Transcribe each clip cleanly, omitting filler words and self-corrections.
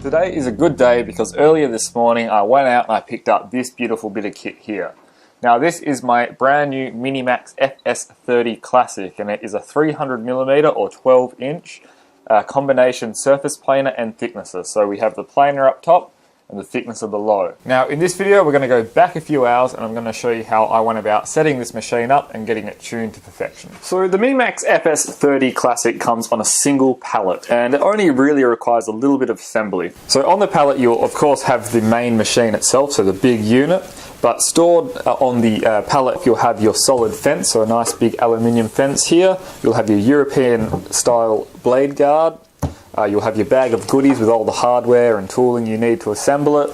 Today is a good day because earlier this morning I went out and I picked up this beautiful bit of kit here. Now this is my brand new Minimax FS30 Classic, and it is a 300mm or 12-inch combination surface planer and thicknesser. So we have the planer up top and the thicknesser below. Now in this video we're going to go back a few hours and I'm going to show you how I went about setting this machine up and getting it tuned to perfection. So the Minimax FS30 Classic comes on a single pallet and it only really requires a little bit of assembly. So on the pallet you'll of course have the main machine itself, so the big unit, but stored on the pallet you'll have your solid fence, so a nice big aluminium fence here. You'll have your European style blade guard. You'll have your bag of goodies with all the hardware and tooling you need to assemble it.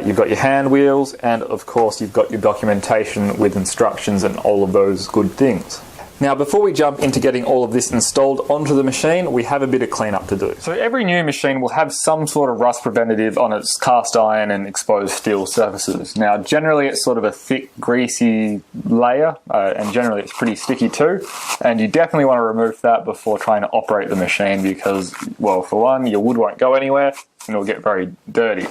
You've got your hand wheels, and of course you've got your documentation with instructions and all of those good things. Now before we jump into getting all of this installed onto the machine, we have a bit of cleanup to do. So every new machine will have some sort of rust preventative on its cast iron and exposed steel surfaces. Now generally it's sort of a thick greasy layer and generally it's pretty sticky too, and you definitely want to remove that before trying to operate the machine because, well, for one, your wood won't go anywhere and it'll get very dirty.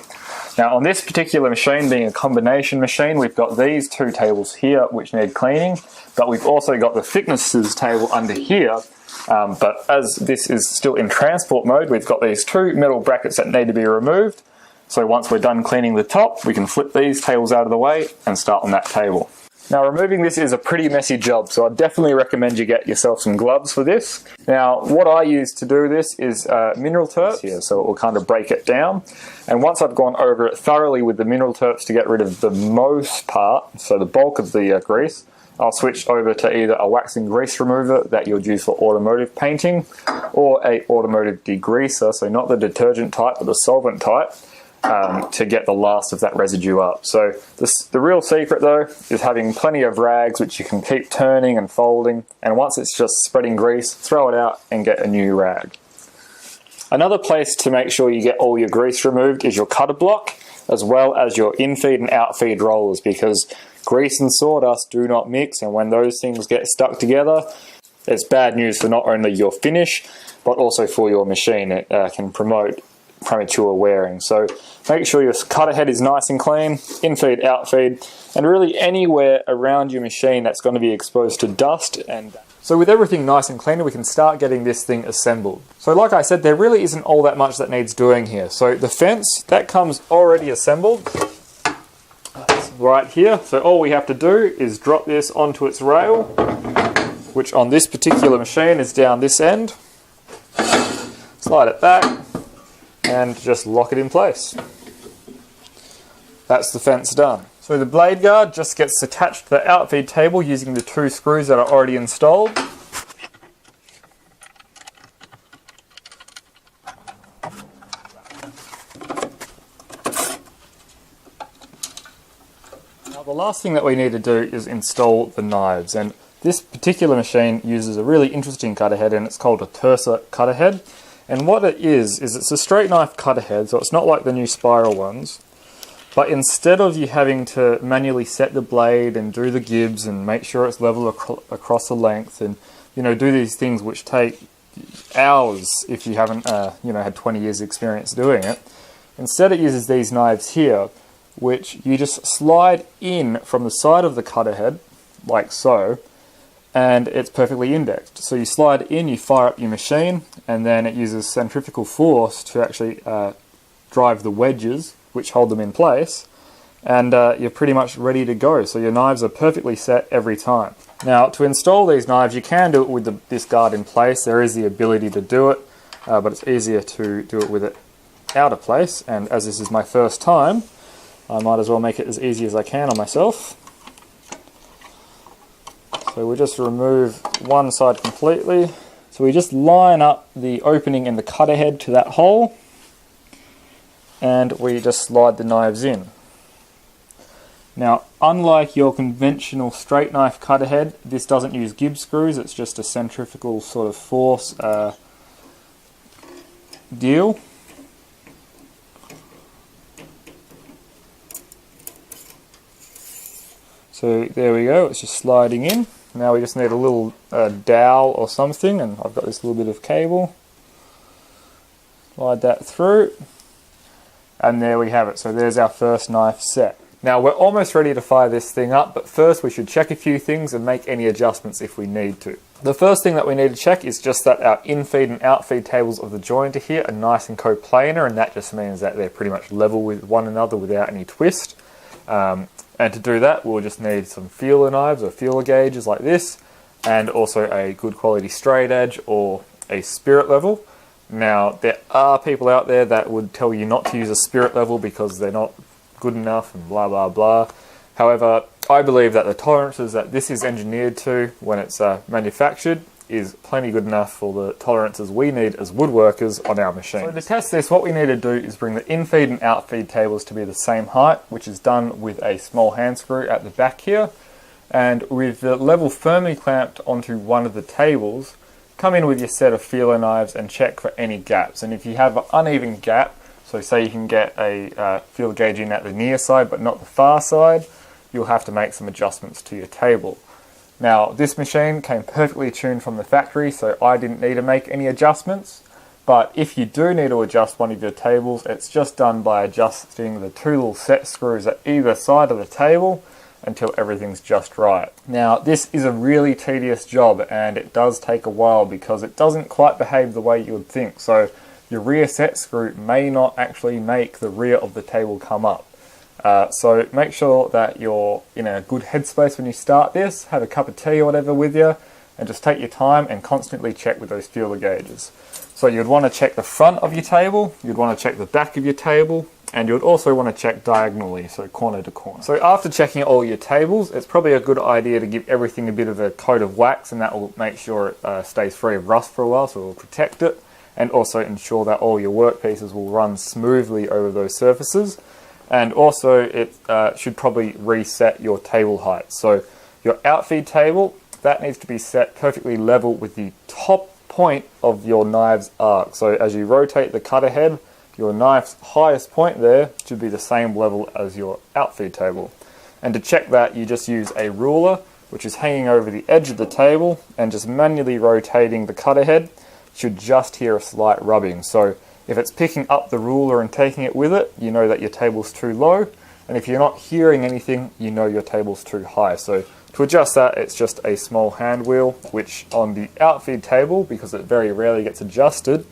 Now on this particular machine, being a combination machine, we've got these two tables here which need cleaning, but we've also got the thicknesses table under here. But as this is still in transport mode, we've got these two metal brackets that need to be removed. So once we're done cleaning the top, we can flip these tables out of the way and start on that table. Now removing this is a pretty messy job, so I definitely recommend you get yourself some gloves for this. Now what I use to do this is mineral terps here, so it will kind of break it down. And once I've gone over it thoroughly with the mineral terps to get rid of the most part, so the bulk of the grease, I'll switch over to either a waxing grease remover that you'll use for automotive painting or a automotive degreaser, so not the detergent type but the solvent type, to get the last of that residue up. So the real secret though is having plenty of rags which you can keep turning and folding, and once it's just spreading grease, throw it out and get a new rag. Another place to make sure you get all your grease removed is your cutter block, as well as your infeed and outfeed rollers, because grease and sawdust do not mix, and when those things get stuck together, it's bad news for not only your finish but also for your machine. It can promote premature wearing. So make sure your cutter head is nice and clean, infeed, outfeed, and really anywhere around your machine that's going to be exposed to dust. And so with everything nice and clean, we can start getting this thing assembled. So like I said, there really isn't all that much that needs doing here. So the fence, that comes already assembled right here. So all we have to do is drop this onto its rail, which on this particular machine is down this end. Slide it back and just lock it in place. That's the fence done. So the blade guard just gets attached to the outfeed table using the two screws that are already installed. Now the last thing that we need to do is install the knives, and this particular machine uses a really interesting cutter head, and it's called a Tersa cutter head. And what it is it's a straight knife cutter head, so it's not like the new spiral ones. But instead of you having to manually set the blade and do the gibs and make sure it's level across the length and, you know, do these things which take hours if you haven't, had 20 years experience doing it, instead it uses these knives here, which you just slide in from the side of the cutter head, like so, and it's perfectly indexed. So you slide in, you fire up your machine, and then it uses centrifugal force to actually drive the wedges which hold them in place, and you're pretty much ready to go. So your knives are perfectly set every time. Now to install these knives, you can do it with this guard in place. There is the ability to do it, but it's easier to do it with it out of place, and as this is my first time, I might as well make it as easy as I can on myself. So we just remove one side completely. So we just line up the opening in the cutter head to that hole, and we just slide the knives in. Now, unlike your conventional straight knife cutter head, this doesn't use gib screws, it's just a centrifugal sort of force deal. So there we go, it's just sliding in. Now we just need a little dowel or something, and I've got this little bit of cable. Slide that through. And there we have it. So there's our first knife set. Now we're almost ready to fire this thing up, but first we should check a few things and make any adjustments if we need to. The first thing that we need to check is just that our in-feed and out-feed tables of the jointer here are nice and coplanar, and that just means that they're pretty much level with one another without any twist. And to do that, we'll just need some feeler knives or feeler gauges like this, and also a good quality straight edge or a spirit level. Now, there are people out there that would tell you not to use a spirit level because they're not good enough and blah blah blah. However, I believe that the tolerances that this is engineered to when it's manufactured is plenty good enough for the tolerances we need as woodworkers on our machine. So to test this, what we need to do is bring the in-feed and out-feed tables to be the same height, which is done with a small hand screw at the back here. And with the level firmly clamped onto one of the tables, come in with your set of feeler knives and check for any gaps. And if you have an uneven gap, so say you can get a feeler gauge in at the near side but not the far side, you'll have to make some adjustments to your table. Now, this machine came perfectly tuned from the factory, so I didn't need to make any adjustments. But if you do need to adjust one of your tables, it's just done by adjusting the two little set screws at either side of the table until everything's just right. Now, this is a really tedious job, and it does take a while because it doesn't quite behave the way you would think. So your rear set screw may not actually make the rear of the table come up. So make sure that you're in a good headspace when you start this, have a cup of tea or whatever with you, and just take your time and constantly check with those feeler gauges. So you'd want to check the front of your table, you'd want to check the back of your table, and you'd also want to check diagonally, so corner to corner. So after checking all your tables, it's probably a good idea to give everything a bit of a coat of wax, and that will make sure it stays free of rust for a while, so it will protect it, and also ensure that all your workpieces will run smoothly over those surfaces. And also it should probably reset your table height. So your outfeed table, that needs to be set perfectly level with the top point of your knife's arc. So as you rotate the cutter head, your knife's highest point there should be the same level as your outfeed table. And to check that, you just use a ruler, which is hanging over the edge of the table, and just manually rotating the cutter head, should just hear a slight rubbing. So if it's picking up the ruler and taking it with it, you know that your table's too low. And if you're not hearing anything, you know your table's too high. So to adjust that, it's just a small hand wheel, which on the outfeed table, because it very rarely gets adjusted,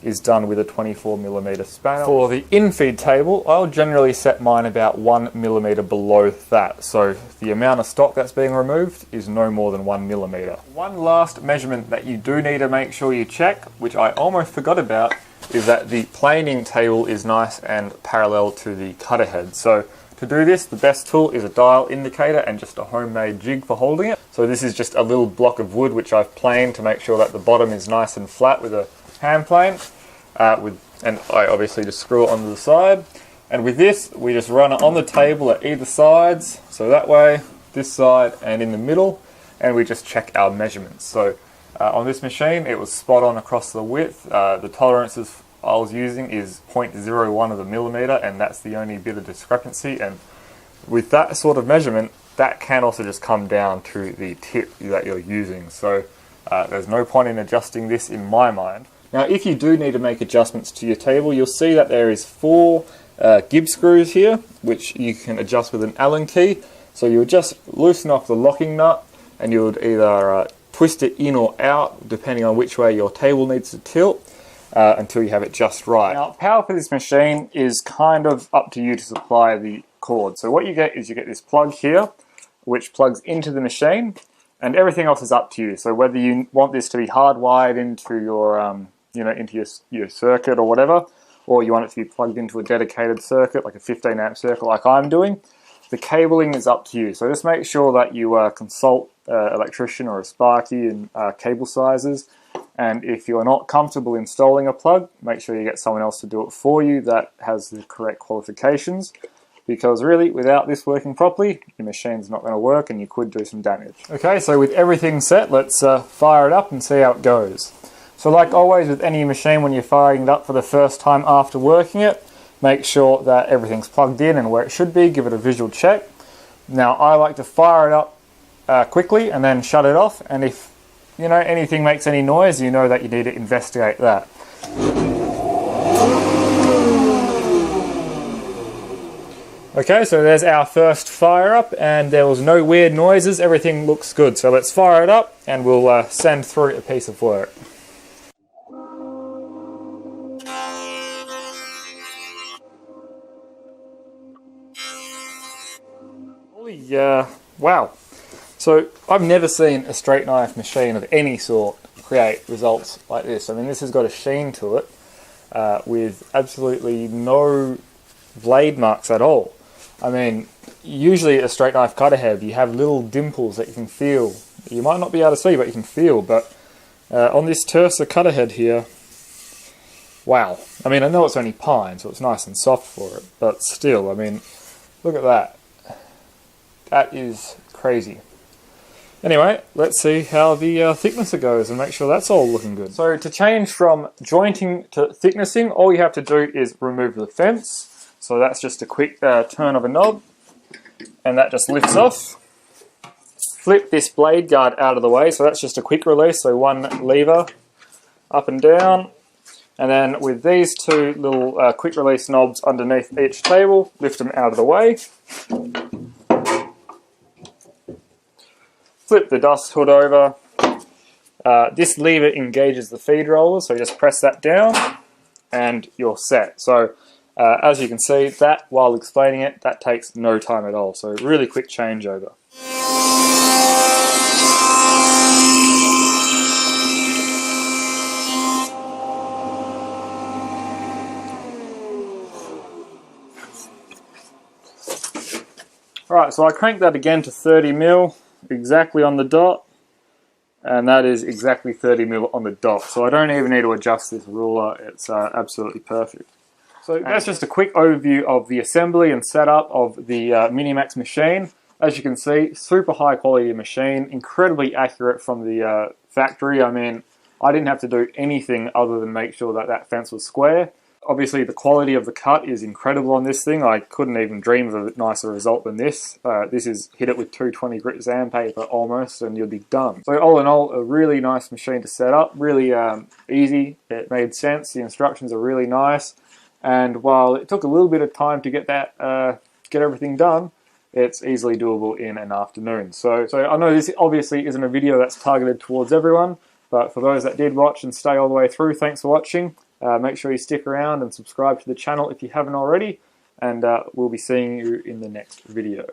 is done with a 24mm spanner. For the infeed table, I'll generally set mine about 1mm below that. So the amount of stock that's being removed is no more than 1mm. One last measurement that you do need to make sure you check, which I almost forgot about, is that the planing table is nice and parallel to the cutter head. So to do this, the best tool is a dial indicator and just a homemade jig for holding it. So this is just a little block of wood which I've planed to make sure that the bottom is nice and flat with a hand plane. And I obviously just screw it onto the side. And with this, we just run it on the table at either sides. So that way, this side and in the middle, and we just check our measurements. So on this machine, it was spot on across the width. The tolerances I was using is 0.01 of a millimeter, and that's the only bit of discrepancy. And with that sort of measurement, that can also just come down to the tip that you're using. So there's no point in adjusting this in my mind. Now, if you do need to make adjustments to your table, you'll see that there is 4 Gibbs screws here, which you can adjust with an Allen key. So you would just loosen off the locking nut, and you would either twist it in or out, depending on which way your table needs to tilt, until you have it just right. Now, power for this machine is kind of up to you to supply the cord. So what you get is you get this plug here, which plugs into the machine, and everything else is up to you. So whether you want this to be hardwired into your, into your circuit or whatever, or you want it to be plugged into a dedicated circuit, like a 15 amp circuit like I'm doing, the cabling is up to you. So just make sure that you consult an electrician or a Sparky in cable sizes. And if you're not comfortable installing a plug, make sure you get someone else to do it for you that has the correct qualifications. Because really, without this working properly, your machine's not going to work and you could do some damage. Okay, so with everything set, let's fire it up and see how it goes. So like always with any machine, when you're firing it up for the first time after working it, make sure that everything's plugged in and where it should be, give it a visual check. Now I like to fire it up quickly and then shut it off, and if anything makes any noise, you know that you need to investigate that. Okay, so there's our first fire up, and there was no weird noises. Everything looks good. So let's fire it up, and we'll send through a piece of work. Wow. So I've never seen a straight knife machine of any sort create results like this. I mean, this has got a sheen to it with absolutely no blade marks at all. I mean, usually a straight knife cutter head, you have little dimples that you can feel. You might not be able to see, but you can feel. But on this terser cutter head here, wow. I mean, I know it's only pine, so it's nice and soft for it. But still, I mean, look at that. That is crazy. Anyway, let's see how the thicknesser goes and make sure that's all looking good. So to change from jointing to thicknessing, all you have to do is remove the fence. So that's just a quick turn of a knob, and that just lifts off. Flip this blade guard out of the way, so that's just a quick release, so one lever up and down. And then with these two little quick release knobs underneath each table, lift them out of the way. Flip the dust hood over. This lever engages the feed roller, so just press that down and you're set. So as you can see, that while explaining it, that takes no time at all. So really quick changeover. Alright, so I cranked that again to 30 mil. Exactly on the dot, and that is exactly 30 mil on the dot, so I don't even need to adjust this ruler. It's absolutely perfect. So that's just a quick overview of the assembly and setup of the Minimax machine. As you can see, super high quality machine, incredibly accurate from the factory. I mean, I didn't have to do anything other than make sure that that fence was square. Obviously, the quality of the cut is incredible on this thing. I couldn't even dream of a nicer result than this. This is hit it with 220 grit sandpaper almost, and you'll be done. So all in all, a really nice machine to set up. Really easy. It made sense. The instructions are really nice. And while it took a little bit of time to get that, get everything done, it's easily doable in an afternoon. So I know this obviously isn't a video that's targeted towards everyone, but for those that did watch and stay all the way through, thanks for watching. Make sure you stick around and subscribe to the channel if you haven't already, and we'll be seeing you in the next video.